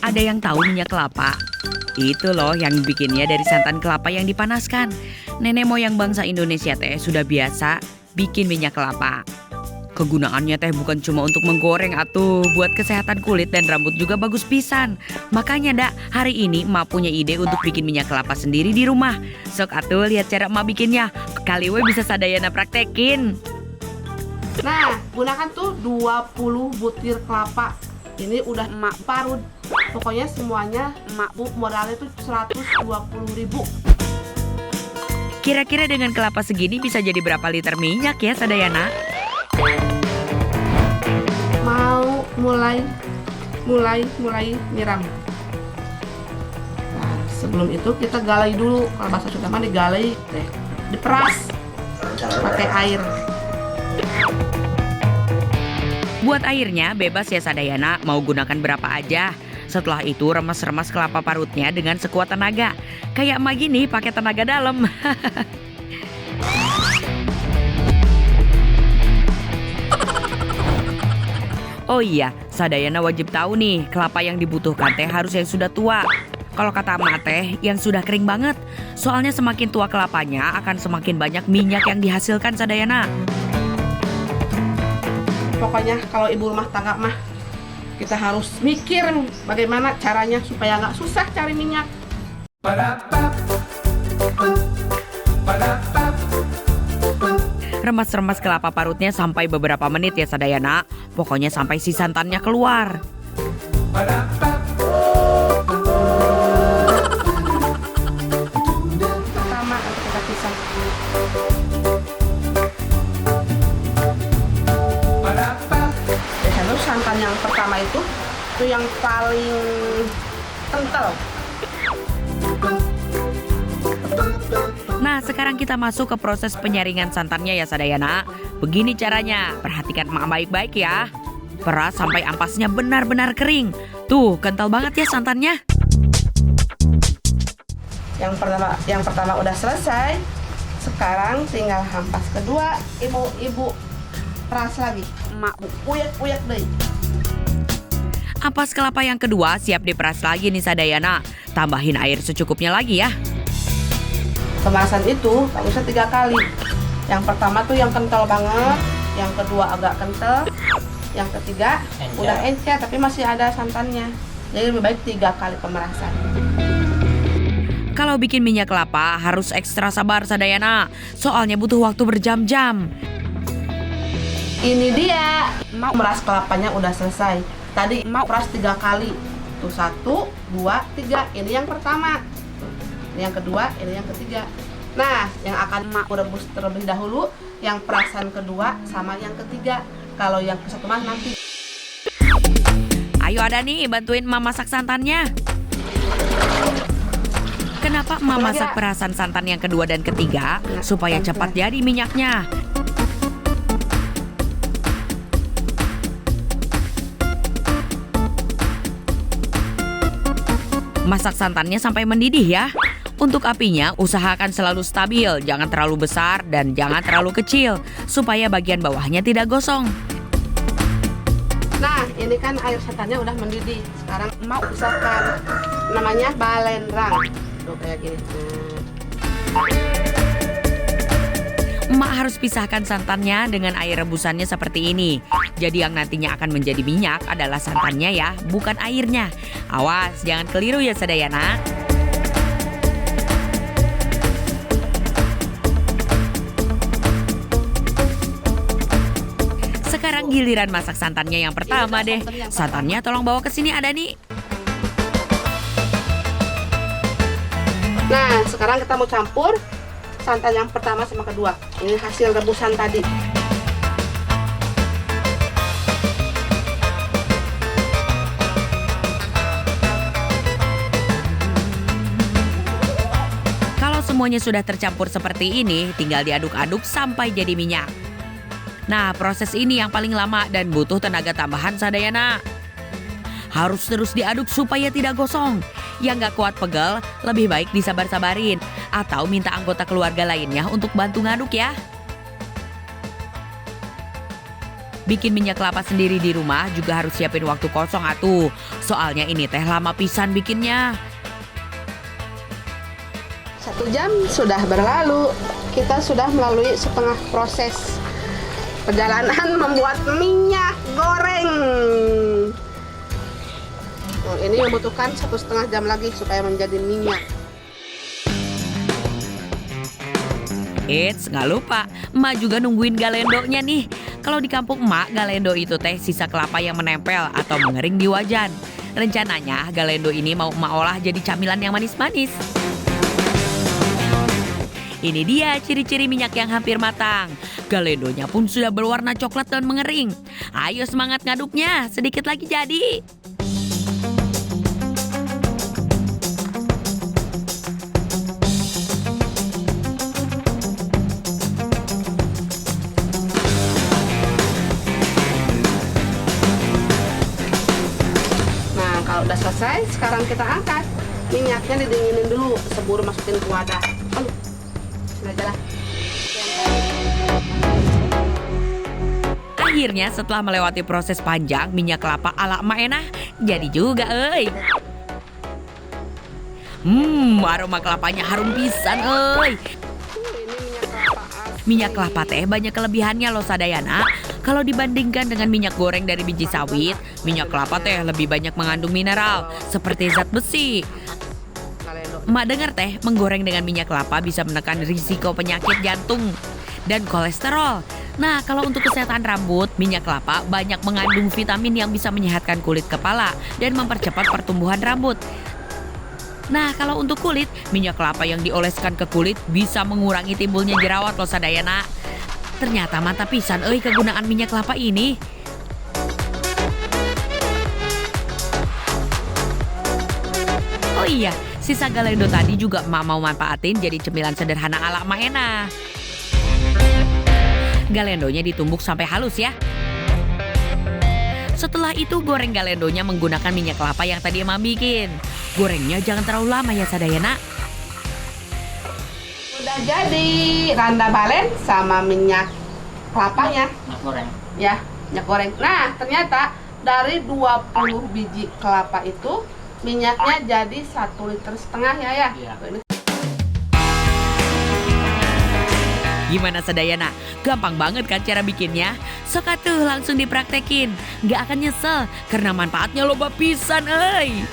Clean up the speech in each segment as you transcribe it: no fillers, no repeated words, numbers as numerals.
Ada yang tahu minyak kelapa? Itu loh yang bikinnya dari santan kelapa yang dipanaskan. Nenek moyang bangsa Indonesia teh sudah biasa bikin minyak kelapa. Kegunaannya teh bukan cuma untuk menggoreng atuh, buat kesehatan kulit dan rambut juga bagus pisan. Makanya dak, hari ini emak punya ide untuk bikin minyak kelapa sendiri di rumah. Sok atuh lihat cara emak bikinnya. Kali we bisa sadayana praktekin. Nah, gunakan tuh 20 butir kelapa. Ini udah emak parut. Pokoknya semuanya emak bu modalnya tuh 120.000. Kira-kira dengan kelapa segini bisa jadi berapa liter minyak ya sadayana? Mau mulai nyiram. Nah, sebelum itu kita galai dulu. Kalau bahasa Sunda mah digalai, diperas pakai air. Buat airnya bebas ya sadayana, mau gunakan berapa aja. Setelah itu remas-remas kelapa parutnya dengan sekuat tenaga. Kayak emak gini pakai tenaga dalam. Oh iya, sadayana wajib tahu nih, kelapa yang dibutuhkan teh harus yang sudah tua. Kalau kata emak teh, yang sudah kering banget. Soalnya semakin tua kelapanya akan semakin banyak minyak yang dihasilkan sadayana. Pokoknya kalau ibu rumah tangga mah kita harus mikir bagaimana caranya supaya nggak susah cari minyak. Remas-remas kelapa parutnya sampai beberapa menit ya sadayana. Pokoknya sampai si santannya keluar. Pertama kita pisah. Lalu santan yang pertama itu yang paling kental. Nah, sekarang kita masuk ke proses penyaringan santannya ya sadayana. Begini caranya, perhatikan emak baik-baik ya. Peras sampai ampasnya benar-benar kering. Tuh, kental banget ya santannya. Yang pertama udah selesai. Sekarang tinggal ampas kedua, ibu peras lagi. Emak uyak deh. Ampas kelapa yang kedua siap diperas lagi nih sadayana. Tambahin air secukupnya lagi ya. Kemasan itu bagusnya 3 kali. Yang pertama tuh yang kental banget, yang kedua agak kental, yang ketiga udah encer tapi masih ada santannya. Jadi lebih baik 3 kali pemerasan. Kalau bikin minyak kelapa harus ekstra sabar sadayana. Soalnya butuh waktu berjam-jam. Ini dia, mau meras kelapanya udah selesai. Tadi mau peras 3 kali. Tuh 1, 2, 3. Ini yang pertama. Ini yang kedua, ini yang ketiga. Nah, yang akan emak rebus terlebih dahulu yang perasan kedua sama yang ketiga. Kalau yang satu mah nanti. Ayo ada nih, bantuin emak masak santannya. Kenapa emak masak perasan santan yang kedua dan ketiga? Supaya cepat jadi minyaknya. Masak santannya sampai mendidih ya. Untuk apinya usahakan selalu stabil, jangan terlalu besar dan jangan terlalu kecil, supaya bagian bawahnya tidak gosong. Nah, ini kan air santannya udah mendidih. Sekarang mau pisahkan. Namanya balendrang. Tuh kayak gini. Emak harus pisahkan santannya dengan air rebusannya seperti ini. Jadi yang nantinya akan menjadi minyak adalah santannya ya, bukan airnya. Awas, jangan keliru ya sadayana. Sekarang giliran masak santannya yang pertama deh. Santannya tolong bawa ke sini ada nih. Nah, sekarang kita mau campur santan yang pertama sama kedua. Ini hasil rebusan tadi. Kalau semuanya sudah tercampur seperti ini, tinggal diaduk-aduk sampai jadi minyak. Nah, proses ini yang paling lama dan butuh tenaga tambahan sadayana. Harus terus diaduk supaya tidak gosong. Yang nggak kuat pegel, lebih baik disabar-sabarin. Atau minta anggota keluarga lainnya untuk bantu ngaduk ya. Bikin minyak kelapa sendiri di rumah juga harus siapin waktu kosong atuh. Soalnya ini teh lama pisan bikinnya. 1 jam sudah berlalu. Kita sudah melalui setengah proses perjalanan membuat minyak goreng. Ini membutuhkan 1,5 jam lagi supaya menjadi minyak. Eits, nggak lupa, emak juga nungguin galendonya nih. Kalau di kampung emak, galendo itu teh sisa kelapa yang menempel atau mengering di wajan. Rencananya galendo ini mau emak olah jadi camilan yang manis-manis. Ini dia ciri-ciri minyak yang hampir matang. Galendonya pun sudah berwarna coklat dan mengering. Ayo semangat ngaduknya, sedikit lagi jadi. Kalau udah selesai, sekarang kita angkat. Minyaknya didinginin dulu sebelum masukin ke wadah. Sudah jalan. Akhirnya setelah melewati proses panjang, minyak kelapa ala emak Enah jadi juga euy. Aroma kelapanya harum pisan euy. Minyak kelapa teh banyak kelebihannya loh sadayana. Kalau dibandingkan dengan minyak goreng dari biji sawit, minyak kelapa teh lebih banyak mengandung mineral seperti zat besi. Emak dengar teh menggoreng dengan minyak kelapa bisa menekan risiko penyakit jantung dan kolesterol. Nah, kalau untuk kesehatan rambut, minyak kelapa banyak mengandung vitamin yang bisa menyehatkan kulit kepala dan mempercepat pertumbuhan rambut. Nah, kalau untuk kulit, minyak kelapa yang dioleskan ke kulit bisa mengurangi timbulnya jerawat loh sadayana. Ternyata mantap pisan euy kegunaan minyak kelapa ini. Oh iya, sisa galendo tadi juga emak mau manfaatin jadi cemilan sederhana ala emak Enah. Galendonya ditumbuk sampai halus ya. Setelah itu goreng galendonya menggunakan minyak kelapa yang tadi emak bikin. Gorengnya jangan terlalu lama ya sadayana. Udah jadi randa balen sama minyak kelapanya. Minyak goreng. Ya, minyak goreng. Nah, ternyata dari 20 biji kelapa itu minyaknya jadi 1,5 liter ya. Iya. Gimana sadayana? Gampang banget kan cara bikinnya? Sok atuh langsung dipraktekin. Gak akan nyesel karena manfaatnya loba pisan euy.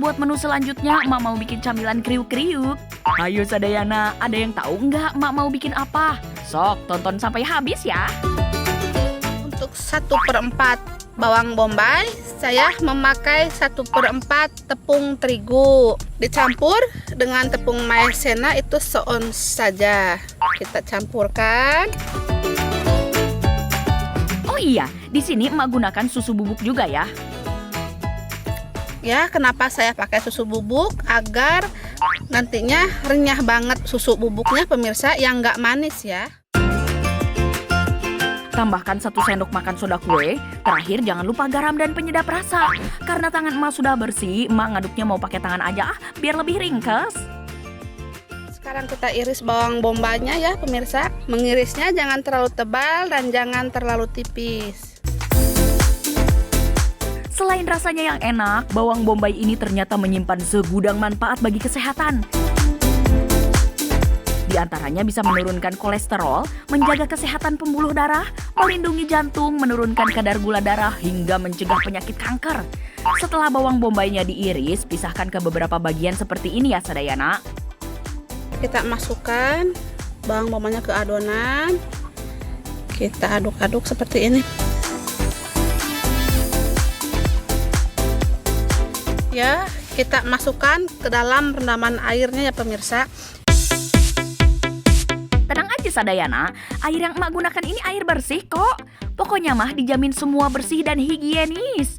Buat menu selanjutnya, emak mau bikin camilan kriuk-kriuk. Ayo sadayana, ada yang tahu nggak emak mau bikin apa? Sok, tonton sampai habis ya. Untuk 1/4 bawang bombay, saya memakai 1/4 tepung terigu. Dicampur dengan tepung maizena itu seons saja. Kita campurkan. Oh iya, di sini emak gunakan susu bubuk juga ya. Ya, kenapa saya pakai susu bubuk? Agar nantinya renyah banget susu bubuknya pemirsa yang nggak manis ya. Tambahkan 1 sendok makan soda kue. Terakhir jangan lupa garam dan penyedap rasa. Karena tangan emak sudah bersih, emak ngaduknya mau pakai tangan aja biar lebih ringkes. Sekarang kita iris bawang bombaynya ya pemirsa. Mengirisnya jangan terlalu tebal dan jangan terlalu tipis. Selain rasanya yang enak, bawang bombay ini ternyata menyimpan segudang manfaat bagi kesehatan. Di antaranya bisa menurunkan kolesterol, menjaga kesehatan pembuluh darah, melindungi jantung, menurunkan kadar gula darah, hingga mencegah penyakit kanker. Setelah bawang bombaynya diiris, pisahkan ke beberapa bagian seperti ini ya sadayana. Kita masukkan bawang bombaynya ke adonan. Kita aduk-aduk seperti ini. Ya, kita masukkan ke dalam rendaman airnya ya pemirsa. Tenang aja sadayana, air yang emak gunakan ini air bersih kok. Pokoknya mah dijamin semua bersih dan higienis.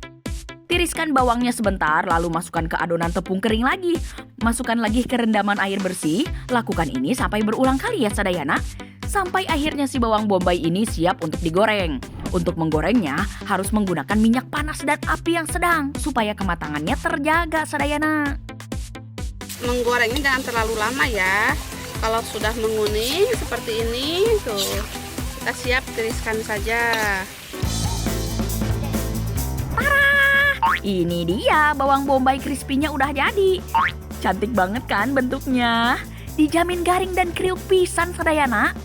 Tiriskan bawangnya sebentar, lalu masukkan ke adonan tepung kering lagi. Masukkan lagi ke rendaman air bersih. Lakukan ini sampai berulang kali ya sadayana. Sampai akhirnya si bawang bombay ini siap untuk digoreng. Untuk menggorengnya harus menggunakan minyak panas dan api yang sedang supaya kematangannya terjaga Sadayana. Menggorengnya jangan terlalu lama ya. Kalau sudah menguning seperti ini tuh, kita siap tiriskan saja. Ini dia bawang bombay crispy-nya udah jadi. Cantik banget kan bentuknya? Dijamin garing dan kriuk pisan Sadayana.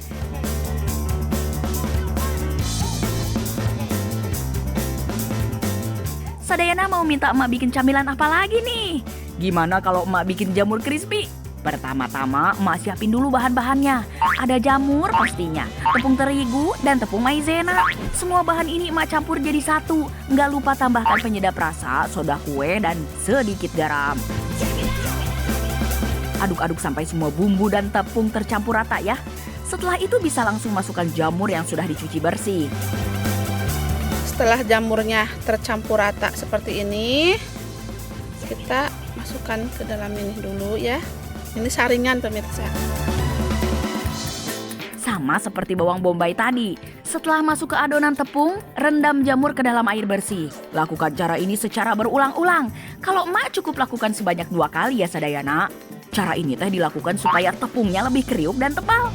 Sadayana mau minta emak bikin camilan apa lagi nih? Gimana kalau emak bikin jamur crispy? Pertama-tama emak siapin dulu bahan-bahannya. Ada jamur pastinya, tepung terigu dan tepung maizena. Semua bahan ini emak campur jadi satu. Nggak lupa tambahkan penyedap rasa, soda kue, dan sedikit garam. Aduk-aduk sampai semua bumbu dan tepung tercampur rata ya. Setelah itu bisa langsung masukkan jamur yang sudah dicuci bersih. Setelah jamurnya tercampur rata seperti ini, kita masukkan ke dalam ini dulu ya. Ini saringan pemirsa. Sama seperti bawang bombay tadi. Setelah masuk ke adonan tepung, rendam jamur ke dalam air bersih. Lakukan cara ini secara berulang-ulang. Kalau emak cukup lakukan sebanyak 2 kali ya Sadayana. Cara ini teh dilakukan supaya tepungnya lebih kriuk dan tebal.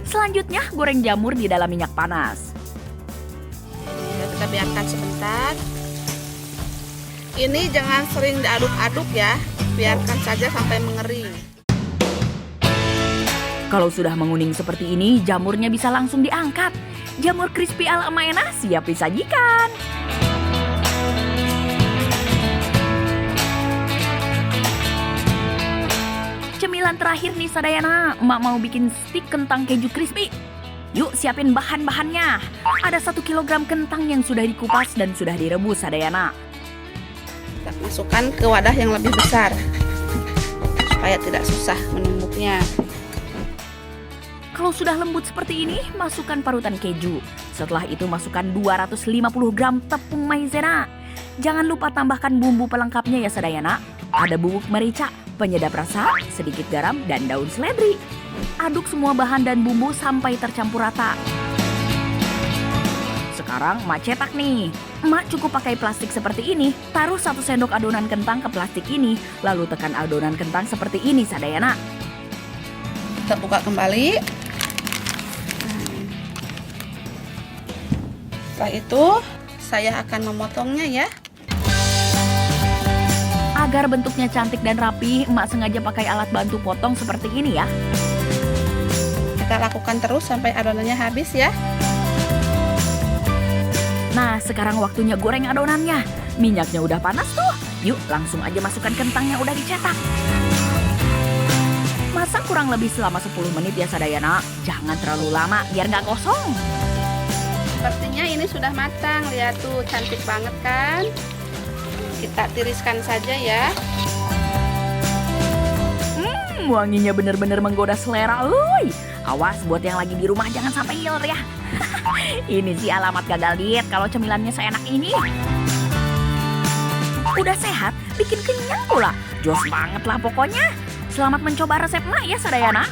Selanjutnya goreng jamur di dalam minyak panas. Kita biarkan sebentar. Ini jangan sering diaduk-aduk ya. Biarkan saja sampai mengering. Kalau sudah menguning seperti ini, jamurnya bisa langsung diangkat. Jamur crispy ala Emak Ena siap disajikan. Cemilan terakhir nih Sadayana, emak mau bikin stik kentang keju crispy. Yuk siapin bahan-bahannya. Ada 1 kilogram kentang yang sudah dikupas dan sudah direbus Sadayana. Kita masukkan ke wadah yang lebih besar supaya tidak susah menumbuknya. Kalau sudah lembut seperti ini, masukkan parutan keju. Setelah itu masukkan 250 gram tepung maizena. Jangan lupa tambahkan bumbu pelengkapnya ya Sadayana. Ada bubuk merica, penyedap rasa, sedikit garam, dan daun seledri. Aduk semua bahan dan bumbu sampai tercampur rata. Sekarang emak cetak nih. Emak cukup pakai plastik seperti ini. Taruh 1 sendok adonan kentang ke plastik ini. Lalu tekan adonan kentang seperti ini Sadayana. Kita buka kembali. Setelah itu saya akan memotongnya ya. Agar bentuknya cantik dan rapi, emak sengaja pakai alat bantu potong seperti ini ya. Kita lakukan terus sampai adonannya habis ya. Nah, sekarang waktunya goreng adonannya. Minyaknya udah panas tuh. Yuk, langsung aja masukkan kentang yang udah dicetak. Masak kurang lebih selama 10 menit ya Sadayana. Jangan terlalu lama biar nggak gosong. Sepertinya ini sudah matang. Lihat tuh, cantik banget kan? Kita tiriskan saja ya. Wanginya bener-bener menggoda selera. Uy, awas buat yang lagi di rumah jangan sampai ngiler ya. Ini sih alamat gagal diet kalau cemilannya seenak ini. Udah sehat, bikin kenyang pula. Jos banget lah pokoknya. Selamat mencoba resep emak ya Sadayana.